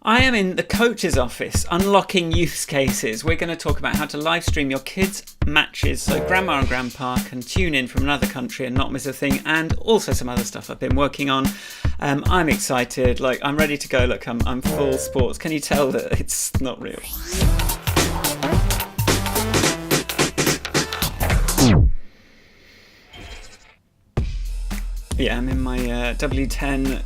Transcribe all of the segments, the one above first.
I am in the coach's office, unlocking use cases. We're going to talk about how to live stream your kids' matches so grandma and grandpa can tune in from another country and not miss a thing, and also some other stuff I've been working on. I'm excited, I'm ready to go. Look, I'm full sports. Can you tell that it's not real? Yeah, I'm in my W10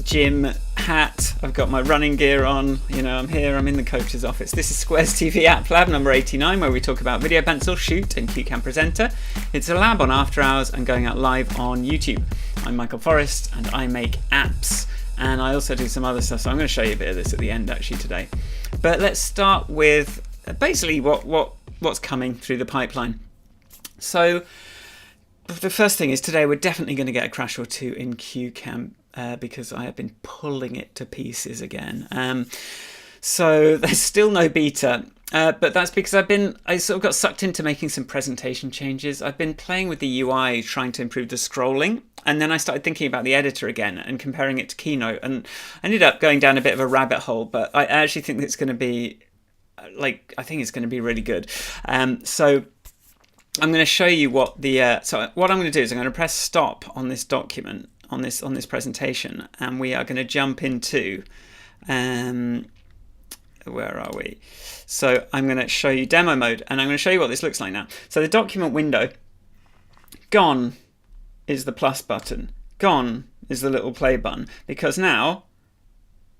gym hat. I've got my running gear on. I'm here. I'm in the coach's office. This is Square's TV app lab number 89, where we talk about video pencil, shoot, and QCam presenter. It's a lab on after hours and going out live on YouTube. I'm Michael Forrest, and I make apps. And I also do some other stuff, so I'm going to show you a bit of this at the end actually today. But let's start with basically what's coming through the pipeline. So the first thing is today we're definitely going to get a crash or two in QCam because I have been pulling it to pieces again. So there's still no beta, but that's because I sort of got sucked into making some presentation changes. I've been playing with the UI, trying to improve the scrolling, and then I started thinking about the editor again and comparing it to Keynote, and I ended up going down a bit of a rabbit hole, but I actually think it's going to be really good. So I'm going to show you what what I'm going to do is I'm going to press stop on this document, on this presentation, and we are going to jump into, where are we? So I'm going to show you demo mode, and I'm going to show you what this looks like now. So the document window, gone is the plus button, gone is the little play button, because now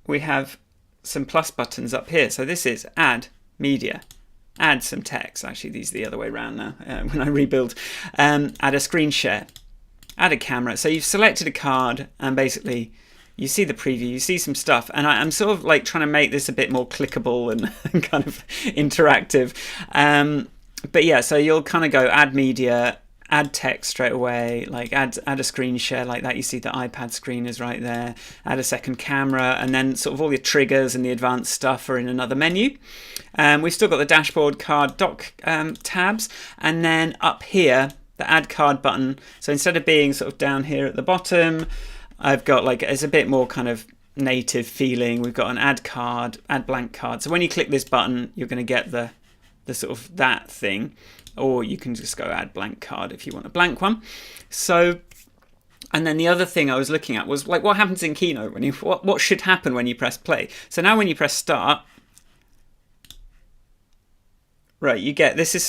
we have some plus buttons up here. So this is add media. Add some text. Actually, these are the other way around now when I rebuild. Add a screen share. Add a camera. So you've selected a card and basically you see the preview, you see some stuff. And I'm sort of trying to make this a bit more clickable and kind of interactive. But yeah, so you'll kind of go add media, add text straight away, add a screen share like that. You see the iPad screen is right there. Add a second camera, and then sort of all your triggers and the advanced stuff are in another menu. We've still got the dashboard, card, dock tabs, and then up here, the add card button. So instead of being sort of down here at the bottom, I've got it's a bit more kind of native feeling. We've got an add card, add blank card. So when you click this button, you're going to get the sort of that thing. Or you can just go add blank card if you want a blank one. So, and then the other thing I was looking at was what happens in Keynote when what should happen when you press play. So now when you press start, right, you get this is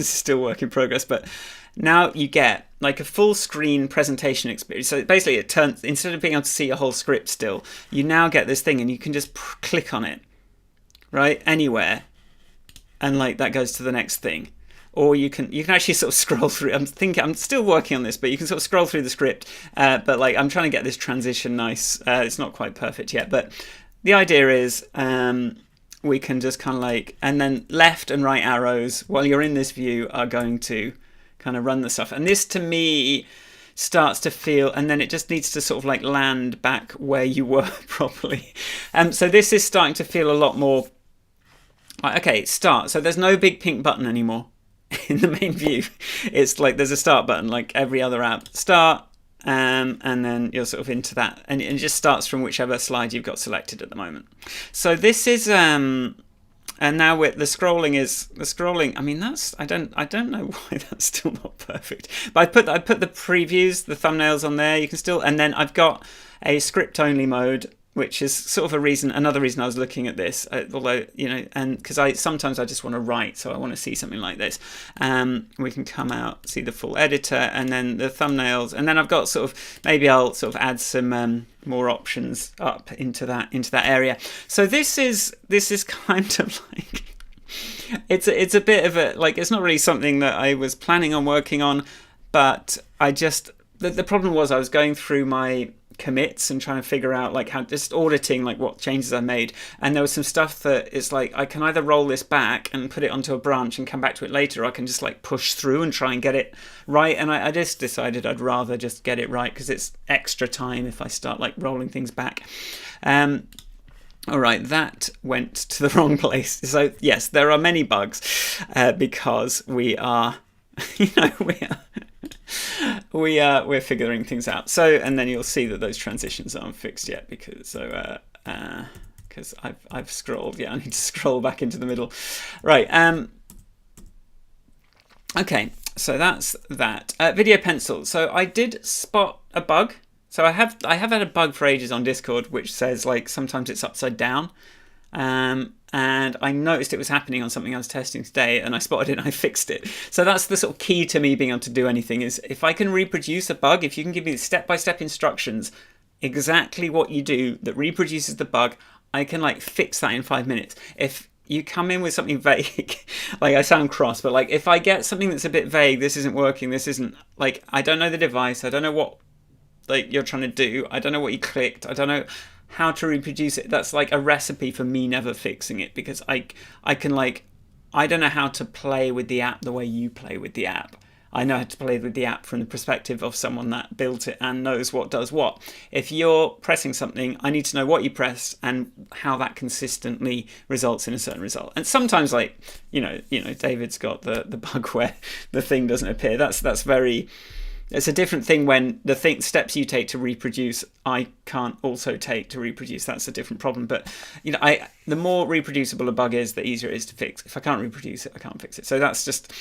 still work in progress, but now you get a full screen presentation experience. So basically it turns, instead of being able to see a whole script still, you now get this thing and you can just click on it, right, anywhere, and that goes to the next thing. Or you can actually sort of scroll through. I'm still working on this, but you can sort of scroll through the script. But I'm trying to get this transition nice. It's not quite perfect yet, but the idea is we can just kind of and then left and right arrows while you're in this view are going to kind of run the stuff. And this to me starts to feel, and then it just needs to sort of land back where you were properly. So this is starting to feel a lot more. Okay, start. So there's no big pink button anymore. In the main view, it's there's a start button like every other app. Start, and then you're sort of into that, and it just starts from whichever slide you've got selected at the moment. So this is, and now the scrolling. I mean, I don't know why that's still not perfect. But I put the previews, the thumbnails on there. You can still, and then I've got a script only mode, which is sort of another reason I was looking at this, although, and because sometimes I just want to write, so I want to see something like this. We can come out, see the full editor, and then the thumbnails, and then I've got maybe I'll sort of add some more options up into that area. So this is kind of it's a bit of a, it's not really something that I was planning on working on, but the problem was I was going through my commits and trying to figure out how, just auditing what changes I made, and there was some stuff that it's I can either roll this back and put it onto a branch and come back to it later, or I can just push through and try and get it right, and I just decided I'd rather just get it right because it's extra time if I start rolling things back. All right, that went to the wrong place. So yes, there are many bugs because we are we're figuring things out. So, and then you'll see that those transitions aren't fixed yet because because I've scrolled. Yeah, I need to scroll back into the middle. Right. Okay, so that's that. Video pencil. So I did spot a bug. So I have had a bug for ages on Discord, which says like sometimes it's upside down. And I noticed it was happening on something I was testing today, and I spotted it and I fixed it. So that's the sort of key to me being able to do anything, is if I can reproduce a bug, if you can give me step-by-step instructions, exactly what you do that reproduces the bug, I can like fix that in 5 minutes. If you come in with something vague, like I sound cross, but like if I get something that's a bit vague, this isn't working, this isn't, like, I don't know the device, I don't know what like you're trying to do, I don't know what you clicked, I don't know how to reproduce it, that's like a recipe for me never fixing it, because I can like, I don't know how to play with the app the way you play with the app. I know how to play with the app from the perspective of someone that built it and knows what does what. If you're pressing something, I need to know what you press and how that consistently results in a certain result. And sometimes, like, you know, David's got the bug where the thing doesn't appear. That's very. It's a different thing when the steps you take to reproduce, I can't also take to reproduce. That's a different problem. But you know, the more reproducible a bug is, the easier it is to fix. If I can't reproduce it, I can't fix it. So that's just.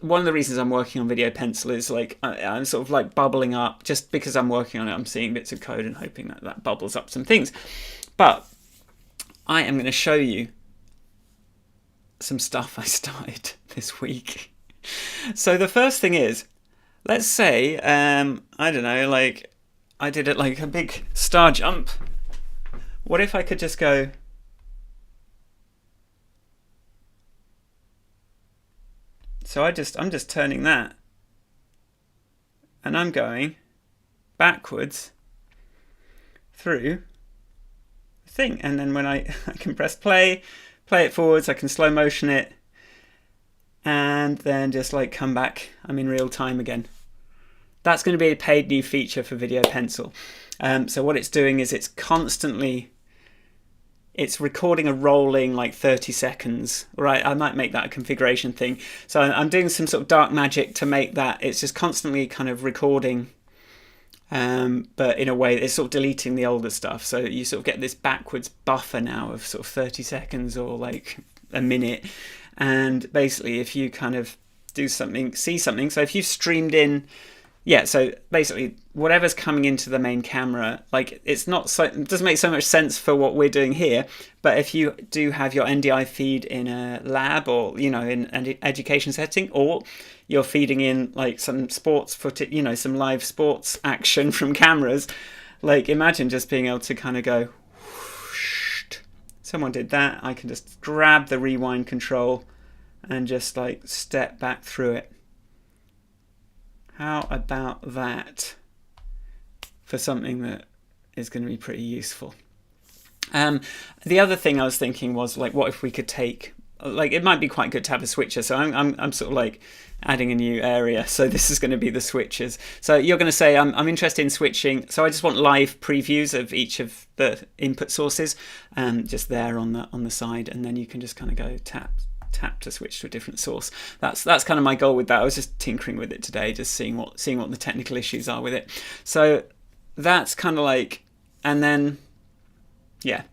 One of the reasons I'm working on Video Pencil is like I'm sort of like bubbling up just because I'm working on it. I'm seeing bits of code and hoping that bubbles up some things. But I am going to show you some stuff I started this week. So the first thing is, let's say, I don't know, like I did it like a big star jump. What if I could just go... So I'm just turning that, and I'm going backwards through the thing, and then when I can press play it forwards, I can slow motion it, and then just like come back. I'm in real time again. That's going to be a paid new feature for Video Pencil. So what it's doing is it's recording a rolling like 30 seconds, right? I might make that a configuration thing. So I'm doing some sort of dark magic to make that. It's just constantly kind of recording, but in a way it's sort of deleting the older stuff. So you sort of get this backwards buffer now of sort of 30 seconds or like a minute. And basically if you kind of do something, see something. So if you've streamed in, yeah, so basically whatever's coming into the main camera, like it doesn't make so much sense for what we're doing here, but if you do have your NDI feed in a lab or, you know, in an education setting, or you're feeding in like some sports footage, you know, some live sports action from cameras, like imagine just being able to kind of go, whoosh. Someone did that, I can just grab the rewind control and just like step back through it. How about that for something that is going to be pretty useful? The other thing I was thinking was like, what if we could take, like, it might be quite good to have a switcher. So I'm sort of like adding a new area. So this is going to be the switches. So you're going to say I'm interested in switching. So I just want live previews of each of the input sources, just there on the side, and then you can just kind of go tap to switch to a different source. That's kind of my goal with that. I was just tinkering with it today, just seeing what the technical issues are with it. So that's kind of like, and then yeah,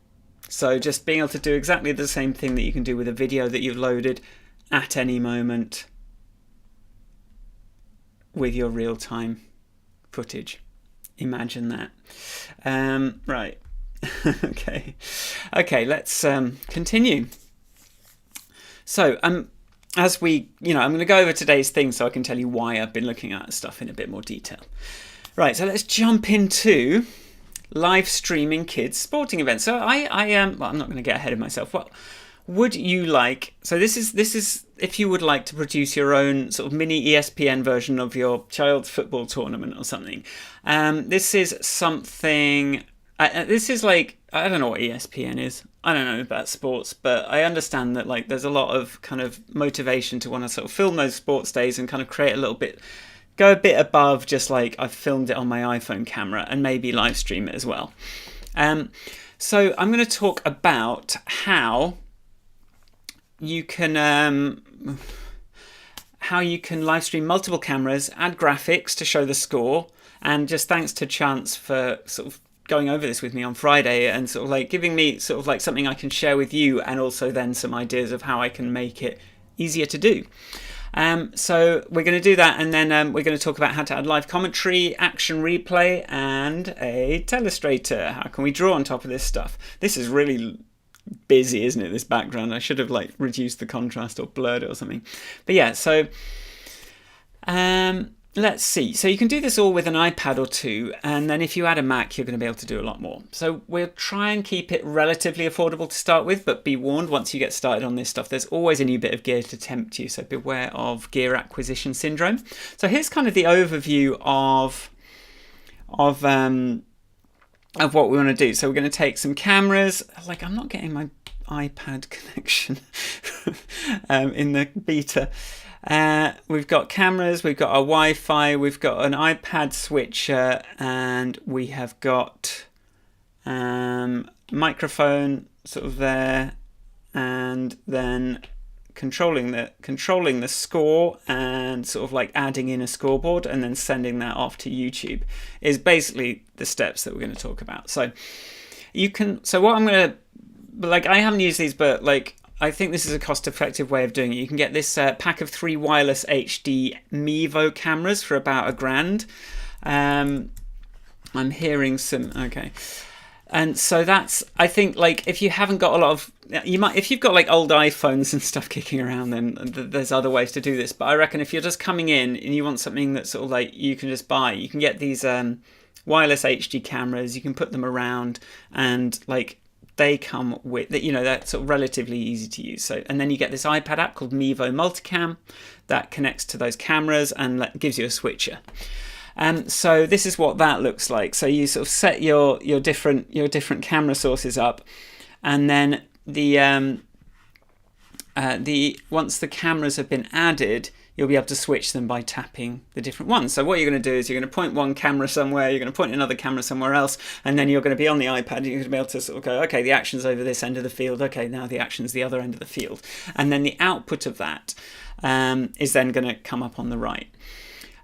so just being able to do exactly the same thing that you can do with a video that you've loaded at any moment with your real-time footage. Imagine that. Right. Okay, let's continue. So, as we, I'm going to go over today's thing so I can tell you why I've been looking at stuff in a bit more detail. Right, so let's jump into live streaming kids sporting events. So well, I'm not going to get ahead of myself. What would you like? So this is if you would like to produce your own sort of mini ESPN version of your child's football tournament or something. This is something. This is like, I don't know what ESPN is. I don't know about sports, but I understand that like there's a lot of kind of motivation to want to sort of film those sports days and kind of create a little bit, go a bit above just like I've filmed it on my iPhone camera and maybe live stream it as well. So I'm going to talk about how you can live stream multiple cameras, add graphics to show the score, and just thanks to Chance for sort of going over this with me on Friday and sort of like giving me sort of like something I can share with you, and also then some ideas of how I can make it easier to do. So we're going to do that, and then we're going to talk about how to add live commentary, action replay, and a telestrator. How can we draw on top of this stuff? This is really busy, isn't it, this background? I should have like reduced the contrast or blurred it or something. But yeah, so let's see. So you can do this all with an iPad or two, and then if you add a Mac, you're going to be able to do a lot more. So we'll try and keep it relatively affordable to start with, but be warned, once you get started on this stuff, there's always a new bit of gear to tempt you, so beware of gear acquisition syndrome. So here's kind of the overview of what we want to do. So we're going to take some cameras. Like, I'm not getting my iPad connection in the beta. We've got cameras, we've got our Wi-Fi, we've got an iPad switcher, and we have got microphone sort of there, and then controlling the score and sort of like adding in a scoreboard and then sending that off to YouTube is basically the steps that we're going to talk about. So what I'm going to, like, I haven't used these, but like, I think this is a cost-effective way of doing it. You can get this pack of 3 wireless HD Mevo cameras for about $1,000. I'm hearing some, okay. And so that's, I think, like, if you haven't got a lot of, if you've got like old iPhones and stuff kicking around, then there's other ways to do this. But I reckon if you're just coming in and you want something that sort of like you can just buy, you can get these wireless HD cameras, you can put them around, and like, they come with, they're sort of relatively easy to use. So, and then you get this iPad app called Mevo Multicam that connects to those cameras and gives you a switcher. So this is what that looks like. So you sort of set your different camera sources up, and then once the cameras have been added, you'll be able to switch them by tapping the different ones. So what you're going to do is you're going to point one camera somewhere, you're going to point another camera somewhere else, and then you're going to be on the iPad and you're going to be able to sort of go, okay, the action's over this end of the field, okay, now the action's the other end of the field. And then the output of that is then going to come up on the right.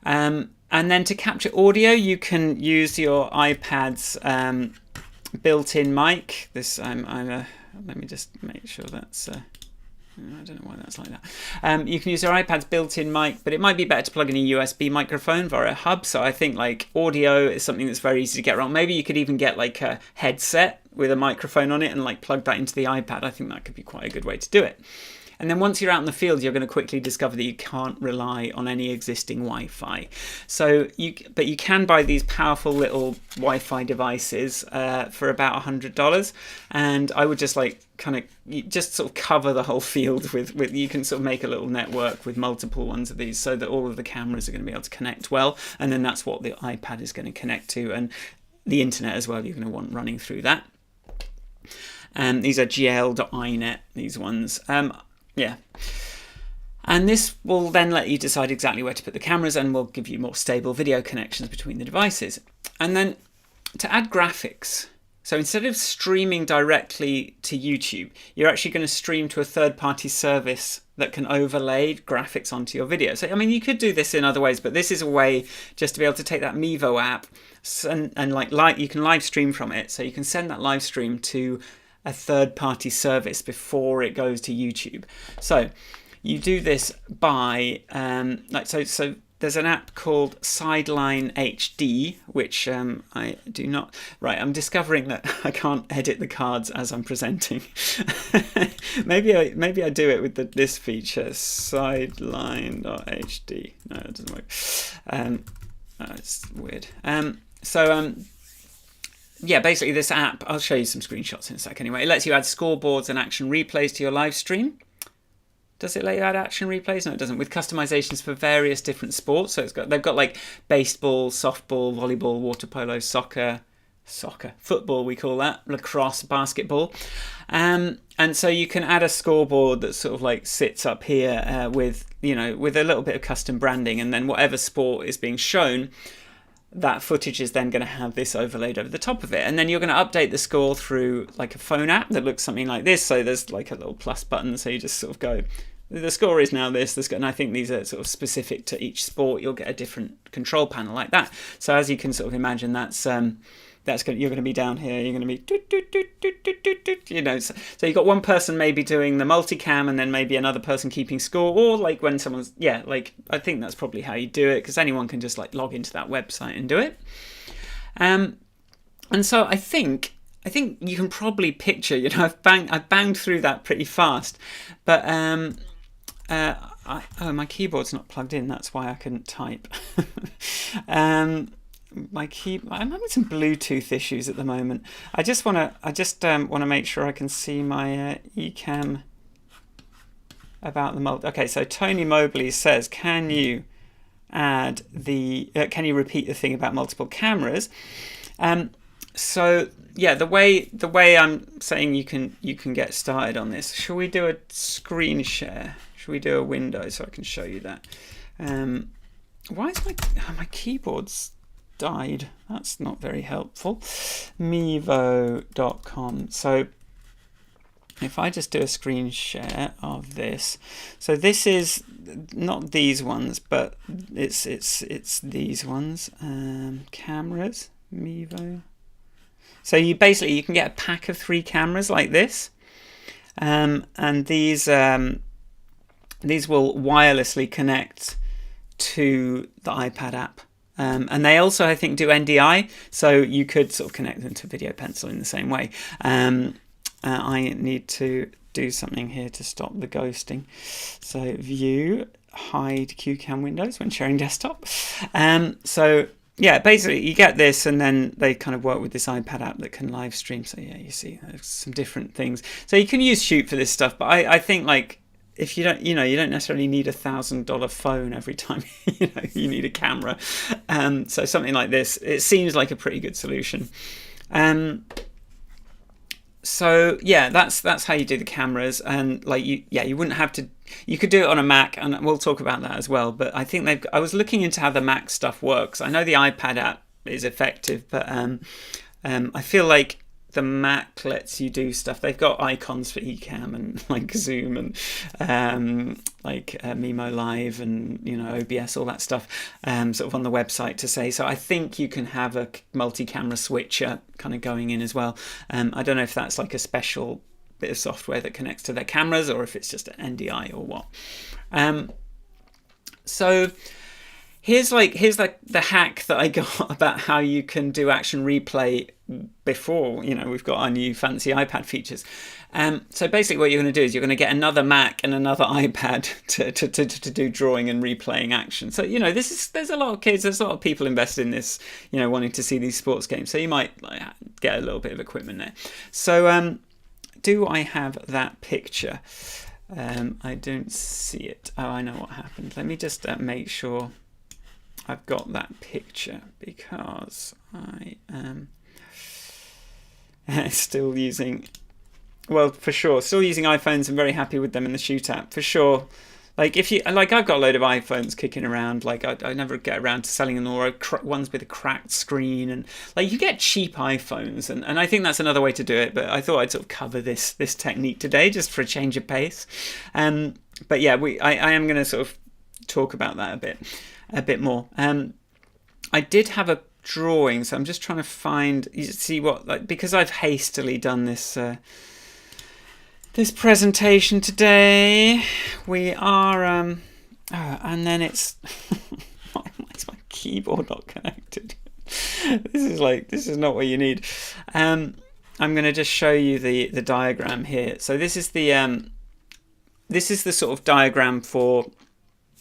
And then to capture audio, you can use your iPad's built-in mic. Let me just make sure that's... I don't know why that's like that. You can use your iPad's built-in mic, but it might be better to plug in a USB microphone via a hub. So I think like audio is something that's very easy to get around. Maybe you could even get like a headset with a microphone on it and like plug that into the iPad. I think that could be quite a good way to do it. And then once you're out in the field, you're going to quickly discover that you can't rely on any existing Wi-Fi. So but you can buy these powerful little Wi-Fi devices for about $100, and I would just like just sort of cover the whole field with you can sort of make a little network with multiple ones of these, so that all of the cameras are going to be able to connect well, and then that's what the iPad is going to connect to, and the internet as well. You're going to want running through that. These are gl.inet. These ones. Yeah. And this will then let you decide exactly where to put the cameras, and will give you more stable video connections between the devices. And then to add graphics, so instead of streaming directly to YouTube, you're actually going to stream to a third-party service that can overlay graphics onto your video. So, I mean, you could do this in other ways, but this is a way just to be able to take that Mevo app and like you can live stream from it. So you can send that live stream to a third-party service before it goes to YouTube. So you do this by so there's an app called Sideline HD, which I do not. Right, I'm discovering that I can't edit the cards as I'm presenting. maybe I do it with this feature, Sideline.hd. No, it doesn't work. It's weird. Yeah, basically this app, I'll show you some screenshots in a sec anyway. It lets you add scoreboards and action replays to your live stream. Does it let you add action replays? No, it doesn't. With customizations for various different sports. So they've got like baseball, softball, volleyball, water polo, soccer, football we call that, lacrosse, basketball. And so you can add a scoreboard that sort of like sits up here with a little bit of custom branding, and then whatever sport is being shown, that footage is then going to have this overlaid over the top of it. And then you're going to update the score through like a phone app that looks something like this. So there's like a little plus button, so you just sort of go, the score is now this, and I think these are sort of specific to each sport. You'll get a different control panel like that. So as you can sort of imagine, that's you're going to be down here. You're going to be so you've got one person maybe doing the multicam, and then maybe another person keeping score, or like when someone's I think that's probably how you do it, because anyone can just like log into that website and do it. And so I think you can probably picture, I've banged through that pretty fast, but my keyboard's not plugged in. That's why I couldn't type. I'm having some Bluetooth issues at the moment. I just want to make sure I can see my Ecamm about the multi. Okay, so Tony Mobley says, can you repeat the thing about multiple cameras? So yeah, the way I'm saying you can get started on this. Shall we do a screen share? Should we do a window so I can show you that? Why is my keyboard's died? That's not very helpful. Mevo.com. So if I just do a screen share of this, so this is not these ones, but it's these ones. Cameras, Mevo. So you can get a pack of 3 cameras like this, and these will wirelessly connect to the iPad app. And they also, I think, do NDI, so you could sort of connect them to Video Pencil in the same way. I need to do something here to stop the ghosting. So view, hide QCam windows when sharing desktop. So yeah, basically you get this, and then they kind of work with this iPad app that can live stream. So yeah, you see there's some different things. So you can use Shoot for this stuff, but I think like, if you don't, you don't necessarily need $1,000 phone every time you need a camera. So something like this, it seems like a pretty good solution. So yeah, that's how you do the cameras, and like you wouldn't have to. You could do it on a Mac, and we'll talk about that as well. But I think I was looking into how the Mac stuff works. I know the iPad app is effective, but I feel like the Mac lets you do stuff. They've got icons for Ecamm and like Zoom and Memo Live and OBS, all that stuff, sort of on the website to say. So I think you can have a multi-camera switcher kind of going in as well. I don't know if that's like a special bit of software that connects to their cameras, or if it's just an NDI or what. So here's the hack that I got about how you can do action replay before we've got our new fancy iPad features. So basically what you're going to do is you're going to get another Mac and another iPad to do drawing and replaying action. So there's a lot of kids, there's a lot of people invested in this, wanting to see these sports games. So you might get a little bit of equipment there. So do I have that picture? I don't see it. Oh, I know what happened. Let me just make sure I've got that picture, because I am still using iPhones. I'm very happy with them in the Shoot app for sure. Like I've got a load of iPhones kicking around. Like I never get around to selling them, or ones with a cracked screen, and like you get cheap iPhones, and I think that's another way to do it. But I thought I'd sort of cover this technique today just for a change of pace. But yeah, I am going to sort of talk about that a bit more. I did have a drawing, so I'm just trying to find, because I've hastily done this this presentation today. We are and then it's why is my keyboard not connected? This is not what you need. I'm going to just show you the diagram here. So this is the sort of diagram for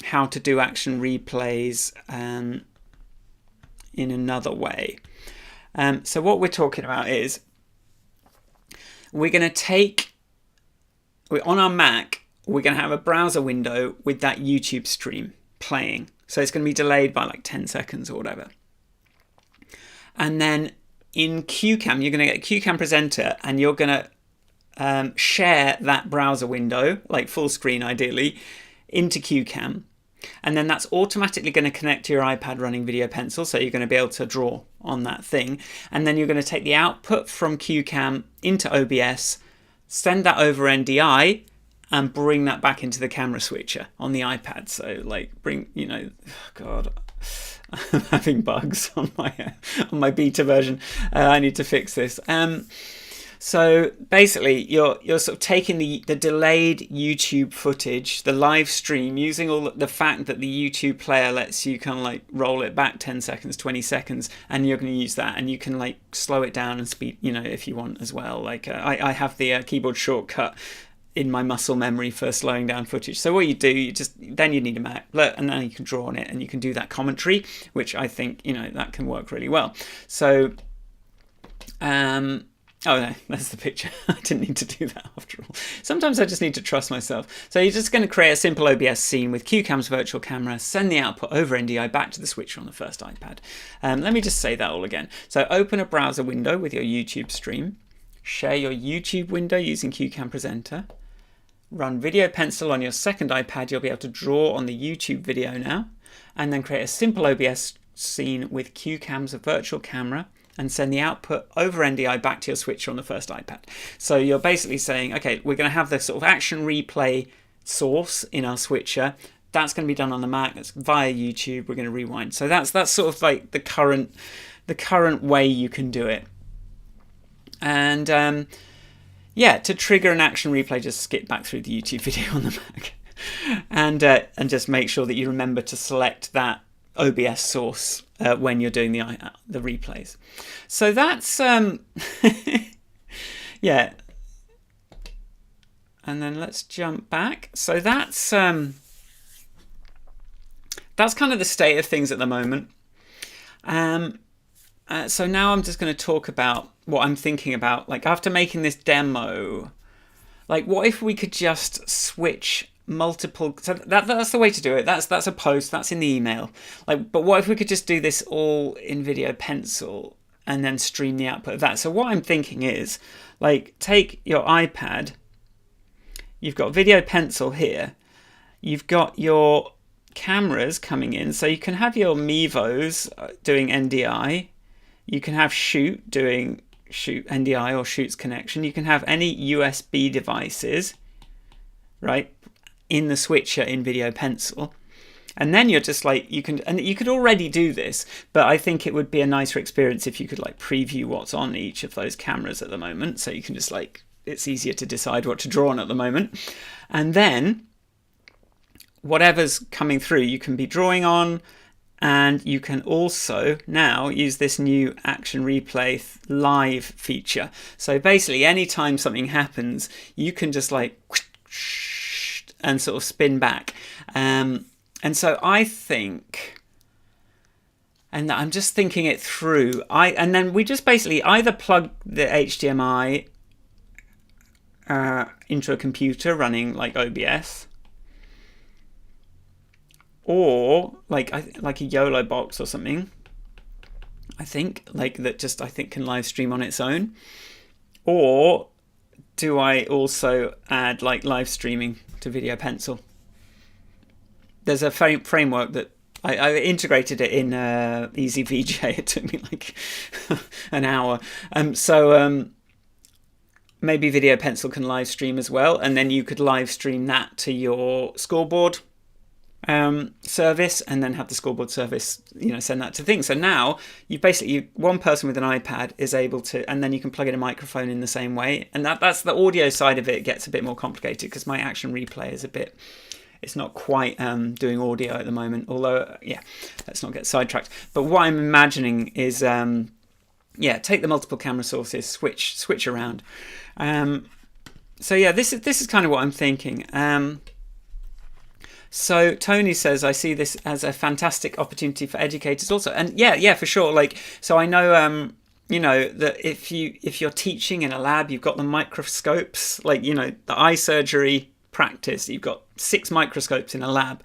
how to do action replays in another way. So what we're talking about is on our Mac, we're going to have a browser window with that YouTube stream playing. So it's going to be delayed by like 10 seconds or whatever. And then in QCam, you're going to get a QCam presenter, and you're going to share that browser window, like full screen ideally, into QCam. And then that's automatically going to connect to your iPad running Video Pencil, so you're going to be able to draw on that thing. And then you're going to take the output from QCam into OBS, send that over NDI, and bring that back into the camera switcher on the iPad. So like bring, you know, God, I'm having bugs on my beta version. I need to fix this. So basically, you're sort of taking the delayed YouTube footage, the live stream, using all the fact that the YouTube player lets you kind of like roll it back 10 seconds, 20 seconds, and you're going to use that, and you can like slow it down and speed, you know, if you want as well. Like I have the keyboard shortcut in my muscle memory for slowing down footage. So what you do, then you need a Mac, and then you can draw on it, and you can do that commentary, which I think, you know, that can work really well. So, oh no, that's the picture. I didn't need to do that after all. Sometimes I just need to trust myself. So you're just going to create a simple OBS scene with QCam's virtual camera, send the output over NDI back to the switcher on the first iPad. Let me just say that all again. So open a browser window with your YouTube stream, share your YouTube window using QCam Presenter, run Video Pencil on your second iPad. You'll be able to draw on the YouTube video now, and then create a simple OBS scene with QCam's virtual camera, and send the output over NDI back to your switcher on the first iPad. So you're basically saying, okay, we're going to have the sort of action replay source in our switcher. That's going to be done on the Mac. That's via YouTube. We're going to rewind. So that's sort of like the current way you can do it. And yeah, to trigger an action replay, just skip back through the YouTube video on the Mac, and just make sure that you remember to select that OBS source when you're doing the replays. So that's yeah. And then let's jump back. So that's kind of the state of things at the moment. So now I'm just going to talk about what I'm thinking about. Like after making this demo, like what if we could just switch multiple, so that's the way to do it. That's a post, that's in the email. Like, but what if we could just do this all in Video Pencil and then stream the output of that? So what I'm thinking is, like, take your iPad, you've got Video Pencil here, you've got your cameras coming in, so you can have your Mevos doing NDI, you can have Shoot doing Shoot NDI or Shoot's connection, you can have any USB devices, right, in the switcher in Video Pencil, and then you're just like, you could already do this, but I think it would be a nicer experience if you could like preview what's on each of those cameras at the moment, so you can just like, it's easier to decide what to draw on at the moment, and then whatever's coming through you can be drawing on, and you can also now use this new action replay live feature. So basically anytime something happens, you can just like and sort of spin back. And so I think, and I'm just thinking it through, and then we just basically either plug the HDMI into a computer running like OBS, or like a YOLO box or something, I think, like that just I think can live stream on its own. Or do I also add like live streaming to Video Pencil? There's a framework that I integrated it in EasyVJ. It took me like an hour. So maybe Video Pencil can live stream as well, and then you could live stream that to your scoreboard service, and then have the scoreboard service, you know, send that to things. So now you basically, one person with an iPad is able to, and then you can plug in a microphone in the same way, and that's the audio side of it gets a bit more complicated because my action replay is it's not quite doing audio at the moment, although yeah, let's not get sidetracked. But what I'm imagining is yeah, take the multiple camera sources, switch around. So yeah, this is kind of what I'm thinking. So Tony says, I see this as a fantastic opportunity for educators also. And yeah, for sure. Like, so I know, you know, that if you're teaching in a lab, you've got the microscopes, like, you know, the eye surgery practice, you've got 6 microscopes in a lab.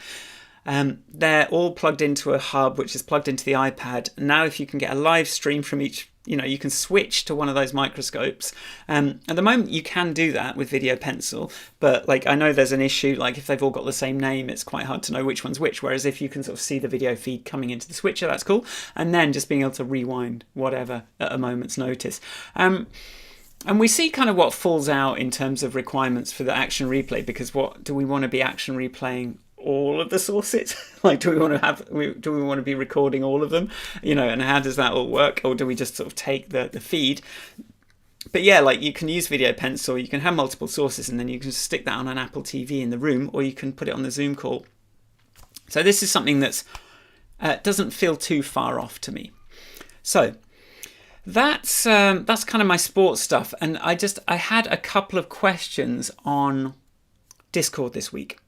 They're all plugged into a hub, which is plugged into the iPad. Now, if you can get a live stream from each, you know, you can switch to one of those microscopes. At the moment, you can do that with Video Pencil, but like I know there's an issue. Like if they've all got the same name, it's quite hard to know which one's which. Whereas if you can sort of see the video feed coming into the switcher, that's cool. And then just being able to rewind whatever at a moment's notice. And we see kind of what falls out in terms of requirements for the action replay, because what do we want to be action replaying all of the sources? Like, do we want to be recording all of them? And how does that all work? Or do we just sort of take the feed? But yeah, like you can use Video Pencil, you can have multiple sources, and then you can stick that on an Apple TV in the room, or you can put it on the Zoom call. So this is something that's doesn't feel too far off to me. So that's kind of my sports stuff, and I had a couple of questions on Discord this week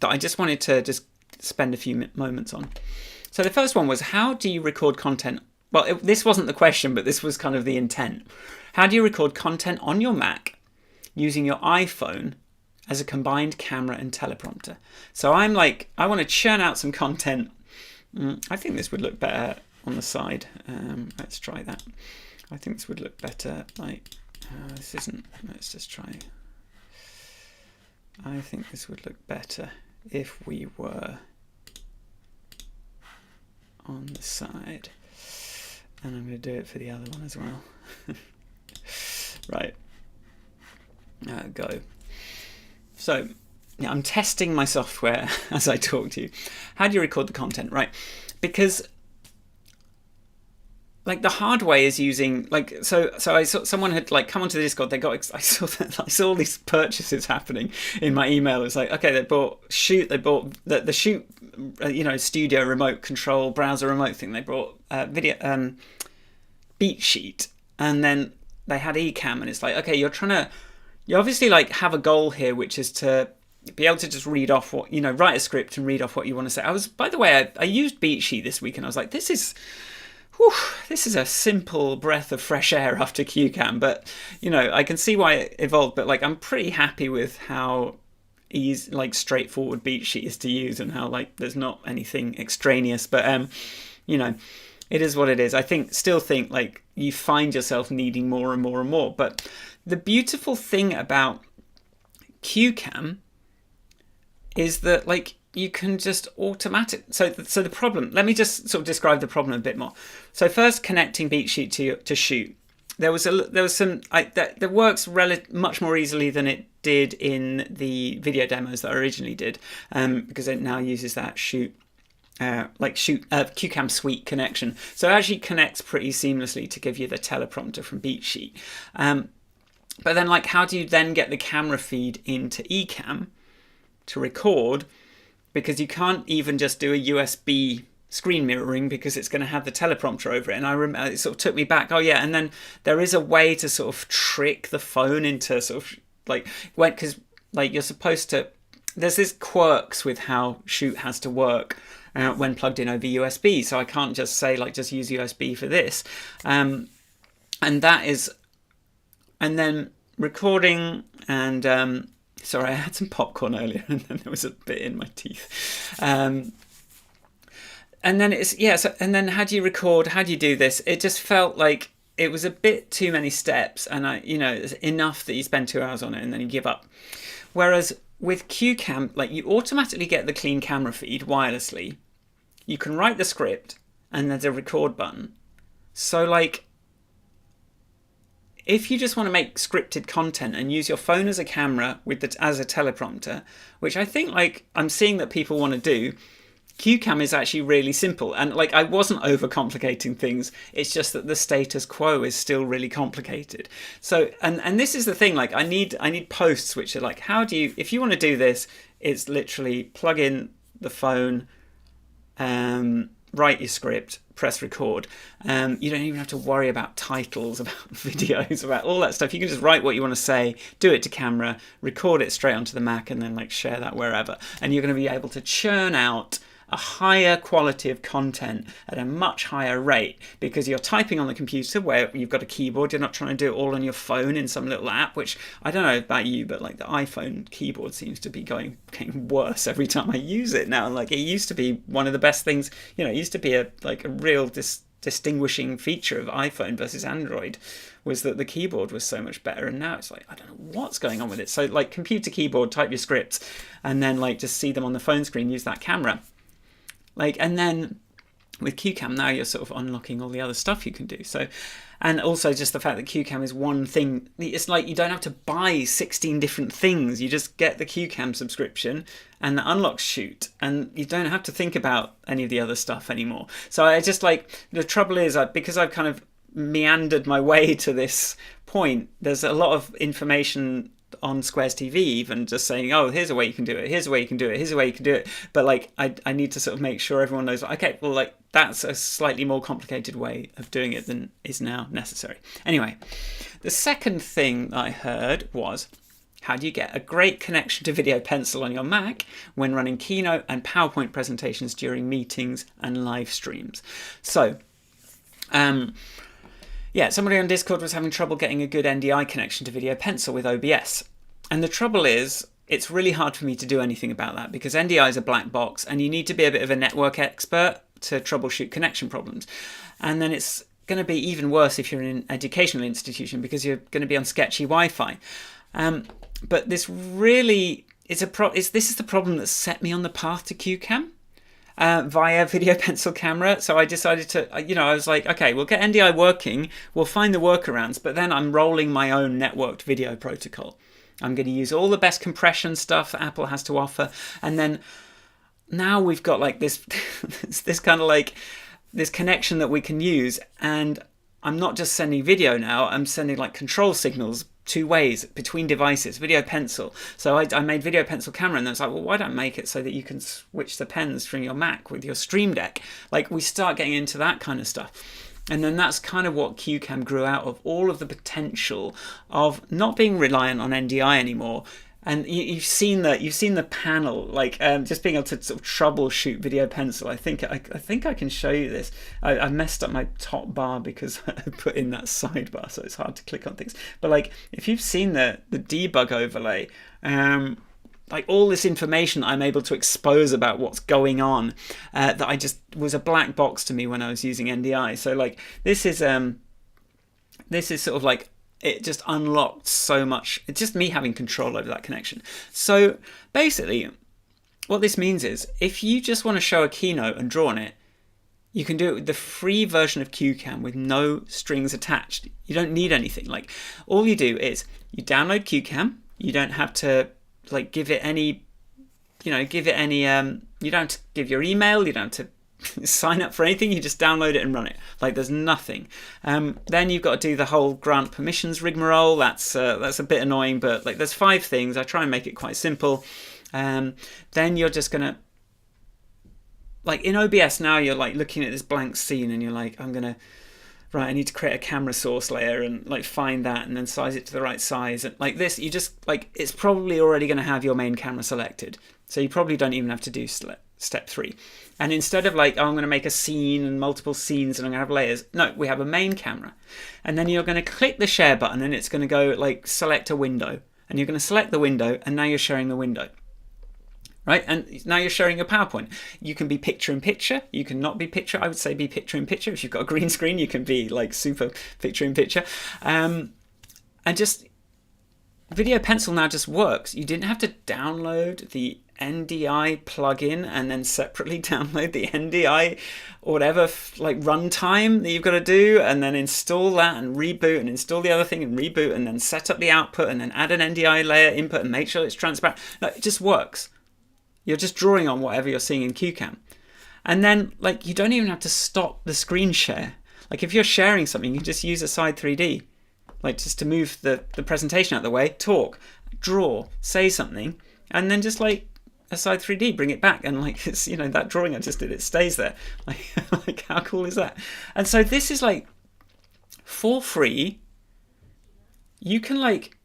that I just wanted to just spend a few moments on. So the first one was, how do you record content? Well, this wasn't the question, but this was kind of the intent. How do you record content on your Mac using your iPhone as a combined camera and teleprompter? So I'm like, I want to churn out some content. I think this would look better on the side. Let's try that. I think this would look better. This isn't. Let's just try. I think this would look better if we were on the side. And I'm going to do it for the other one as well. Right. Go. So, yeah, I'm testing my software as I talk to you. How do you record the content? Right. Because like the hard way is using so I saw someone had like come onto the Discord. I saw all these purchases happening in my email. It's like, okay, they bought the Shoot studio remote control browser remote thing. They bought video Beat Sheet, and then they had Ecamm, and it's like, okay, you obviously like have a goal here, which is to be able to just read off what write a script and read off what you want to say. By the way, I used Beat Sheet this week, and I was like, this is a simple breath of fresh air after QCam, but I can see why it evolved. But like, I'm pretty happy with how easy, like straightforward Beat Sheet is to use, and how like there's not anything extraneous. But it is what it is. Still think like you find yourself needing more and more and more. But the beautiful thing about QCam is that like you can just so the problem, let me just sort of describe the problem a bit more. So first, connecting Beat Sheet to Shoot. There was some that works much more easily than it did in the video demos that I originally did, because it now uses that Shoot QCam Suite connection. So it actually connects pretty seamlessly to give you the teleprompter from Beat Sheet. But then like, how do you then get the camera feed into Ecamm to record? Because you can't even just do a USB screen mirroring, because it's going to have the teleprompter over it. And I remember it sort of took me back. Oh yeah, and then there is a way to sort of trick the phone into sort of like because like you're supposed to. There's this quirks with how Shoot has to work when plugged in over USB. So I can't just say like just use USB for this, and that is, and then recording and. Sorry, I had some popcorn earlier, and then there was a bit in my teeth. And then and then how do you record? How do you do this? It just felt like it was a bit too many steps, and it's enough that you spend 2 hours on it and then you give up. Whereas with QCam, like you automatically get the clean camera feed wirelessly. You can write the script, and there's a record button. So like, if you just want to make scripted content and use your phone as a camera as a teleprompter, which I think like I'm seeing that people want to do, QCam is actually really simple. And like, I wasn't overcomplicating things. It's just that the status quo is still really complicated. So, and this is the thing, like I need posts which are like, if you want to do this, it's literally plug in the phone, write your script, press record. You don't even have to worry about titles, about videos, about all that stuff. You can just write what you want to say, do it to camera, record it straight onto the Mac, and then like share that wherever. And you're going to be able to churn out a higher quality of content at a much higher rate, because you're typing on the computer where you've got a keyboard. You're not trying to do it all on your phone in some little app, which I don't know about you, but like the iPhone keyboard seems to be getting worse every time I use it now. Like, it used to be one of the best things, it used to be a real distinguishing feature of iPhone versus Android, was that the keyboard was so much better. And now it's like, I don't know what's going on with it. So like, computer keyboard, type your scripts, and then like just see them on the phone screen, use that camera. Like, and then With QCam now you're sort of unlocking all the other stuff you can do. So, and also just the fact that QCam is one thing. It's like you don't have to buy 16 different things. You just get the QCam subscription and the unlock shoot, and you don't have to think about any of the other stuff anymore. So I just like, the trouble is because I've kind of meandered my way to this point, there's a lot of information on Squares TV even just saying, oh, here's a way you can do it, here's a way you can do it, here's a way you can do it, but like I need to sort of make sure everyone knows, okay, well, like that's a slightly more complicated way of doing it than is now necessary. Anyway, the second thing I heard was, how do you get a great connection to Video Pencil on your Mac when running Keynote and PowerPoint presentations during meetings and live streams? So yeah, somebody on Discord was having trouble getting a good NDI connection to Video Pencil with OBS. And the trouble is, it's really hard for me to do anything about that because NDI is a black box and you need to be a bit of a network expert to troubleshoot connection problems. And then it's going to be even worse if you're in an educational institution because you're going to be on sketchy Wi-Fi. But this really is this is the problem that set me on the path to QCam. Via Video Pencil camera. So I decided to, I was like, okay, we'll get NDI working, we'll find the workarounds, but then I'm rolling my own networked video protocol. I'm going to use all the best compression stuff that Apple has to offer. And then now we've got like this, this kind of like this connection that we can use. And I'm not just sending video now, I'm sending like control signals two ways between devices, Video Pencil. So I made Video Pencil camera, and then it's like, well, why don't I make it so that you can switch the pens from your Mac with your Stream Deck? Like we start getting into that kind of stuff. And then that's kind of what QCam grew out of, all of the potential of not being reliant on NDI anymore. And you've seen the panel, like just being able to sort of troubleshoot Video Pencil. I think I can show you this. I messed up my top bar because I put in that sidebar, so it's hard to click on things. But like, if you've seen the debug overlay, like all this information I'm able to expose about what's going on, that I just was a black box to me when I was using NDI. So like this is sort of like, it just unlocked so much. It's just me having control over that connection. So basically, what this means is if you just want to show a keynote and draw on it, you can do it with the free version of QCam with no strings attached. You don't need anything. Like all you do is you download QCam. You don't have to like give it any, you don't have to give your email. You don't have to sign up for anything. You just download it and run it. Like there's nothing. Then you've got to do the whole grant permissions rigmarole. That's a bit annoying, but like there's 5 things. I try and make it quite simple. Then you're just gonna, like in OBS now, you're like looking at this blank scene and you're like, I need to create a camera source layer and like find that and then size it to the right size. And like this, you just like, it's probably already going to have your main camera selected. So you probably don't even have to do step 3. And instead of like, I'm going to make a scene and multiple scenes and I'm going to have layers. No, we have a main camera. And then you're going to click the share button and it's going to go like select a window. And you're going to select the window and now you're sharing the window. Right? And now you're showing your PowerPoint. You can be picture in picture. You can not be picture. I would say be picture in picture. If you've got a green screen, you can be like super picture in picture. And just Video Pencil now just works. You didn't have to download the NDI plugin and then separately download the NDI or whatever like runtime that you've got to do and then install that and reboot and install the other thing and reboot and then set up the output and then add an NDI layer input and make sure it's transparent. No, it just works. You're just drawing on whatever you're seeing in QCam. And then like you don't even have to stop the screen share. Like if you're sharing something, you can just use Aside 3D. Like just to move the presentation out of the way, talk, draw, say something, and then just like Aside 3D, bring it back. And like it's, that drawing I just did, it stays there. Like how cool is that? And so this is like for free. You can like,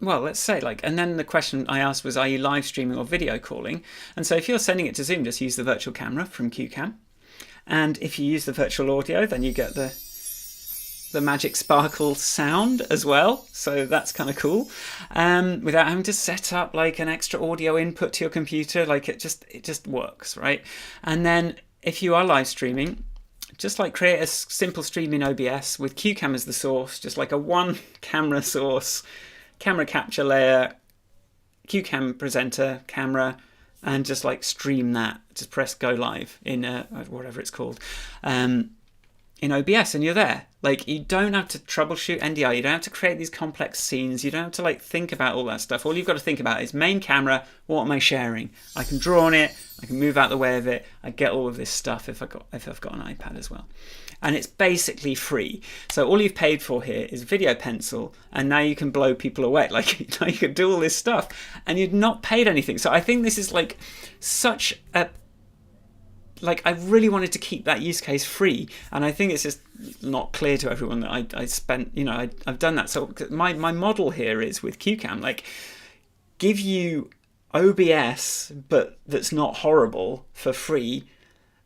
well, let's say like, and then the question I asked was, are you live streaming or video calling? And so if you're sending it to Zoom, just use the virtual camera from QCam. And if you use the virtual audio, then you get the magic sparkle sound as well. So that's kind of cool. Without having to set up like an extra audio input to your computer, like it just works, right? And then if you are live streaming, just like create a simple stream in OBS with QCam as the source, just like a one camera source, camera capture layer, QCam presenter, camera, and just like stream that. Just press go live in whatever it's called, in OBS, and you're there. Like, you don't have to troubleshoot NDI, you don't have to create these complex scenes, you don't have to like think about all that stuff. All you've got to think about is main camera, what am I sharing? I can draw on it, I can move out the way of it, I get all of this stuff if I've got an iPad as well. And it's basically free. So all you've paid for here is Video Pencil, and now you can blow people away. Like, you can do all this stuff and you've not paid anything. So I think this is like such a, like, I really wanted to keep that use case free, and I think it's just not clear to everyone that I spent, I've done that. So my model here is with QCam, like, give you OBS, but that's not horrible, for free.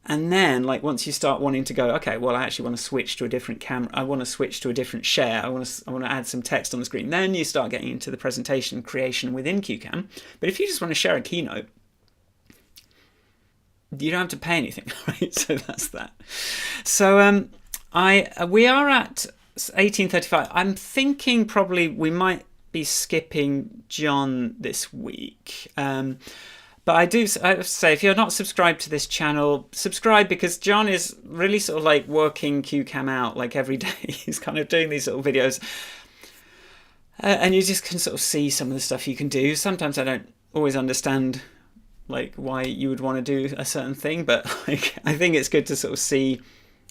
And then, like, once you start wanting to go, okay, well, I actually want to switch to a different camera, I want to switch to a different share, I want to add some text on the screen, then you start getting into the presentation creation within QCam. But if you just want to share a keynote, you don't have to pay anything, right? So that's that. So we are at 18:35. I'm thinking probably we might be skipping John this week. But I have to say, if you're not subscribed to this channel, subscribe, because John is really sort of like working QCam out like every day. He's kind of doing these little videos. And you just can sort of see some of the stuff you can do. Sometimes I don't always understand like why you would want to do a certain thing, but like, I think it's good to sort of see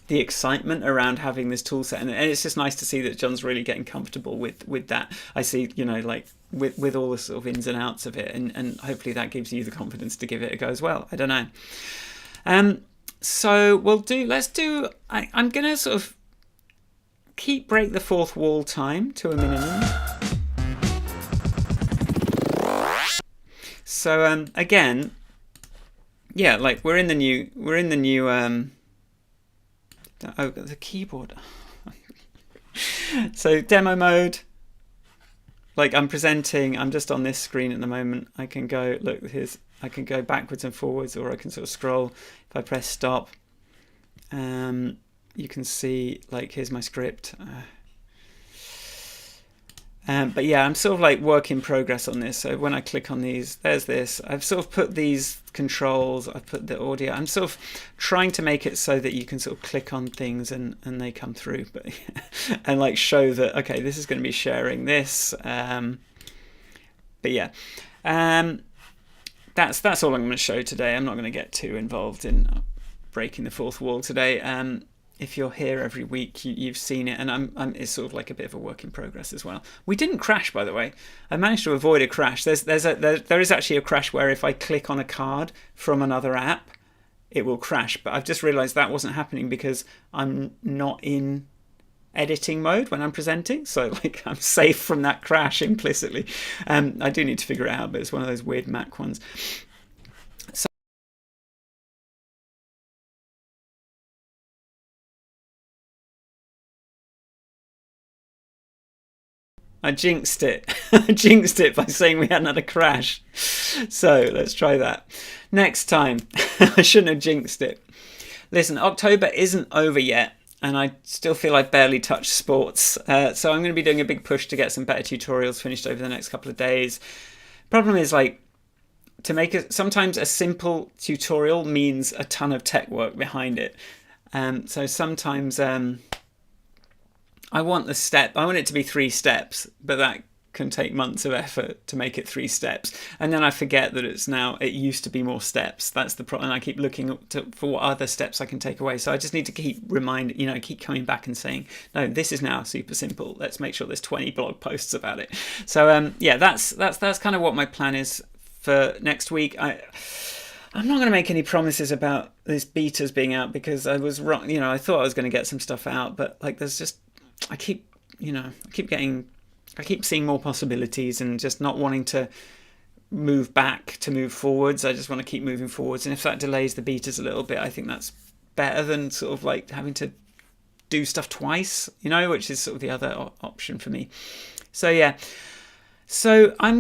the excitement around having this tool set, and it's just nice to see that John's really getting comfortable with that. I see, like with all the sort of ins and outs of it, and hopefully that gives you the confidence to give it a go as well. I don't know. So let's do, I'm gonna sort of break the fourth wall time to a minimum. So again, yeah, like we're in the new oh, the keyboard. So demo mode, like I'm presenting, I'm just on this screen at the moment. I can go, look, I can go backwards and forwards, or I can sort of scroll. If I press stop, you can see, like, here's my script. But yeah, I'm sort of like work in progress on this. So when I click on these, there's this. I've sort of put these controls, I've put the audio. I'm sort of trying to make it so that you can sort of click on things and they come through, but and like show that, okay, this is going to be sharing this. But yeah, that's all I'm going to show today. I'm not going to get too involved in breaking the fourth wall today. If you're here every week, you've seen it, and it's sort of like a bit of a work in progress as well. We didn't crash, by the way. I managed to avoid a crash. There is actually a crash where if I click on a card from another app, it will crash. But I've just realised that wasn't happening because I'm not in editing mode when I'm presenting, so like I'm safe from that crash implicitly. I do need to figure it out, but it's one of those weird Mac ones. I jinxed it. I jinxed it by saying we hadn't had a crash. So let's try that next time. I shouldn't have jinxed it. Listen, October isn't over yet, and I still feel I've barely touched sports. So I'm going to be doing a big push to get some better tutorials finished over the next couple of days. Problem is, like, to make it, sometimes a simple tutorial means a ton of tech work behind it. So sometimes I want it to be 3 steps, but that can take months of effort to make it 3 steps. And then I forget that it used to be more steps. That's the problem. I keep looking for what other steps I can take away. So I just need to keep keep coming back and saying, no, this is now super simple. Let's make sure there's 20 blog posts about it. So yeah, that's kind of what my plan is for next week. I'm not going to make any promises about this betas being out, because I was wrong. I thought I was going to get some stuff out, but like there's just, I keep seeing more possibilities and just not wanting to move back to move forwards. I just want to keep moving forwards, and if that delays the betas a little bit, I think that's better than sort of like having to do stuff twice, which is sort of the other option for me. So yeah, so I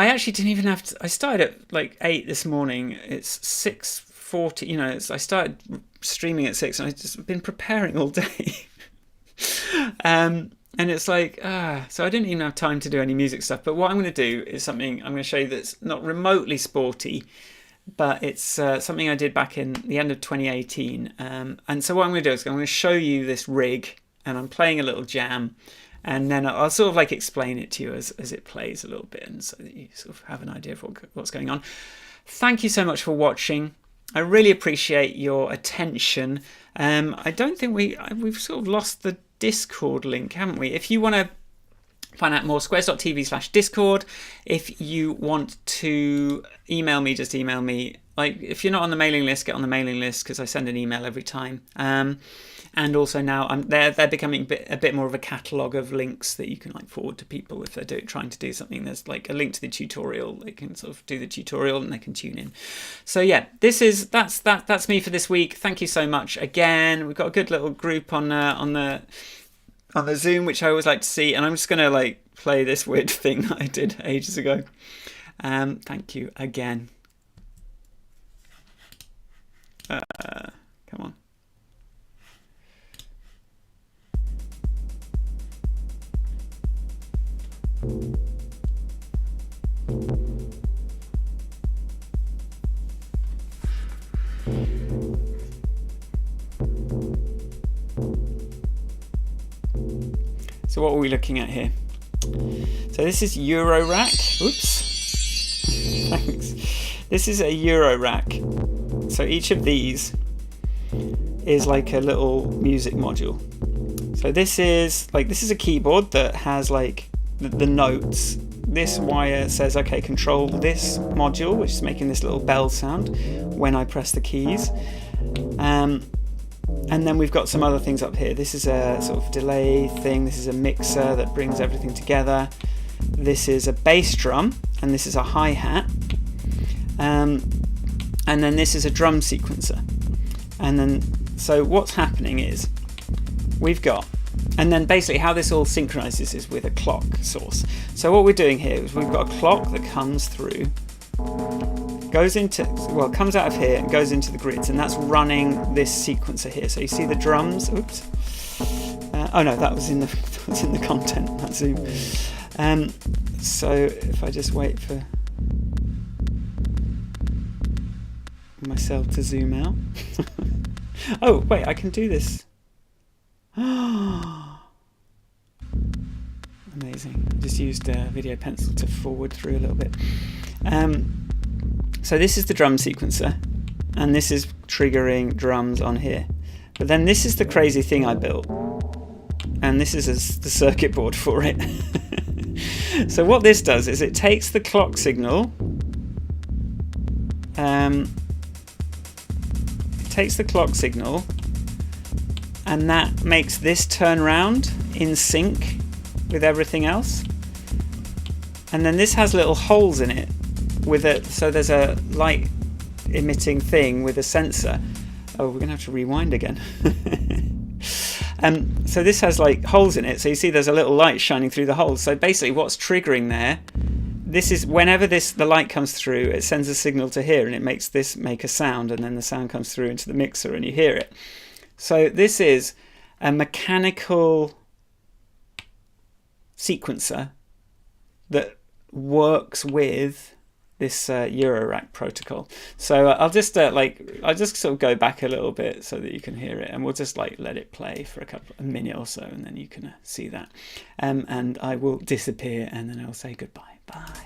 actually didn't even have to, I started at like 8 this morning. It's 6:40, I started streaming at 6, and I've just been preparing all day. And it's like, so I didn't even have time to do any music stuff. But what I'm going to do is something I'm going to show you that's not remotely sporty, but it's something I did back in the end of 2018. And so what I'm going to do is I'm going to show you this rig, and I'm playing a little jam, and then I'll sort of like explain it to you as it plays a little bit, and so that you sort of have an idea of what's going on. Thank you so much for watching. I really appreciate your attention. I don't think we've sort of lost the Discord link, haven't we? If you want to find out more, squares.tv/discord. If you want to email me, just email me. Like, if you're not on the mailing list, get on the mailing list, because I send an email every time. And also now they're becoming a bit more of a catalogue of links that you can like forward to people if they're trying to do something. There's like a link to the tutorial. They can sort of do the tutorial and they can tune in. So yeah, that's me for this week. Thank you so much again. We've got a good little group on the Zoom, which I always like to see, and I'm just gonna like play this weird thing that I did ages ago. Thank you again. Come on. So what are we looking at here? So this is Euro rack. Oops. Thanks. This is a Euro rack. So each of these is like a little music module. So this is a keyboard that has like the notes. This wire says, okay, control this module, which is making this little bell sound when I press the keys. And then we've got some other things up here. This is a sort of delay thing. This is a mixer that brings everything together. This is a bass drum, and this is a hi-hat. And then this is a drum sequencer. And then, so what's happening is and then basically how this all synchronizes is with a clock source. So what we're doing here is we've got a clock that comes through, comes out of here and goes into the grids, and that's running this sequencer here. So you see the drums. Oops. Oh no, that was in the content, that Zoom. So if I just wait for myself to zoom out. Oh wait, I can do this. Amazing. I just used a video pencil to forward through a little bit. So this is the drum sequencer, and this is triggering drums on here. But then this is the crazy thing I built, and this is the circuit board for it. So what this does is it takes the clock signal, and that makes this turn round in sync with everything else. And then this has little holes in it so there's a light emitting thing with a sensor. Oh, we're gonna have to rewind again. So this has like holes in it, so you see there's a little light shining through the holes. So basically what's triggering there, this is whenever the light comes through, it sends a signal to here, and it makes this make a sound, and then the sound comes through into the mixer and you hear it. So this is a mechanical sequencer that works with this Eurorack protocol. So I'll just sort of go back a little bit so that you can hear it, and we'll just like let it play for a minute or so, and then you can see that. And I will disappear, and then I'll say goodbye. Bye.